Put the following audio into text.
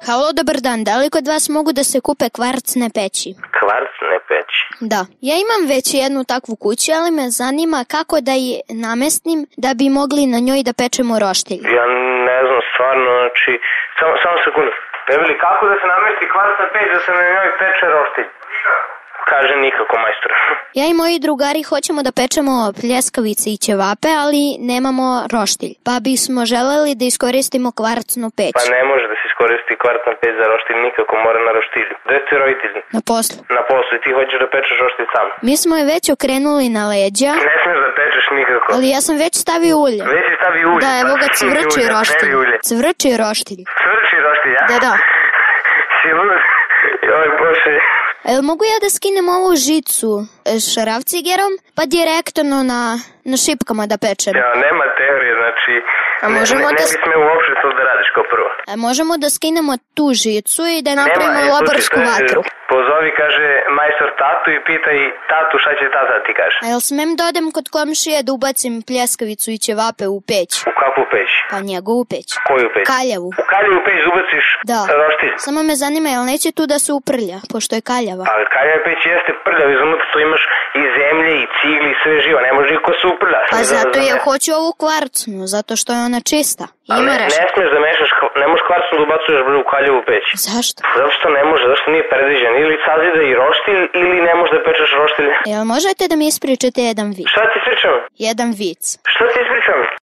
Halo, dobar dan. Da li kod vas mogu da se kupe kvarcne peći? Kvarcne peći? Da. Ja imam već jednu takvu kuću, ali me zanima kako da je namestim da bi mogli na njoj da pečemo roštilj. Ja ne znam, stvarno, znači... Samo sekundu. Bebeli, kako da se namesti kvarcna peć da se na njoj peče roštilj? Kaže nikako, majstor. Ja i moji drugari hoćemo da pečemo pljeskavice i ćevape, ali nemamo roštilj. Pa bismo želeli da iskoristimo kvarcnu peć. Pa ne može da se iskoristi kvarcna peć za roštilj nikako, mora na roštilju. Gde su roditelji? Na poslu. Na poslu i ti hoćeš da pečeš roštilj sam. Mi smo je već okrenuli na leđa. Ne smiješ da pečeš nikako. Ali ja sam već stavio ulje. Već si stavio ulje? Da, evo ga cvrči roštilj. Cvrči roštilj. Cvrči roštilj, ja? Da. Si lud? Joj, Bože. Jel mogu ja da skinem ovu žicu šrafcigerom pa direktno na šipkama da pečem? Ja, nema teorije, znači... A možemo ne bi smeo uopšte to da radiš kao prvo. A možemo da skinemo tu žicu i da napravimo lobarsku vatru. Pozovi, kaže, majstor tatu i pitaj tatu šta će tata ti kaže. A jel smem da odem kod komšije da ubacim pljeskavicu i ćevape u peć? U kakvu peć? Pa njegovu peć. Koju peć? Kaljavu. U kaljavu peć ubaciš roštilj? Samo me zanima, jel neće tu da se uprlja, pošto je kaljava? Ali kaljava peć jeste prljav, iznutra tu imaš i zemlje i cigli i sve živo, ne može niko se uprlja. Pa zato ja hoću ovu kvarcnu, zato što je ona čista. Ne smiješ da mešaš, ne možeš kvarcnu da ubacuješ u kaljavu peć. Zašto? Zato što ne može, zato što nije predviđen. Ili sazida i roštilj, ili ne može da pečeš roštilj. Jel možete da mi ispričate jedan vic? Šta ti ispričam? Jedan vic. Šta ti ispričam?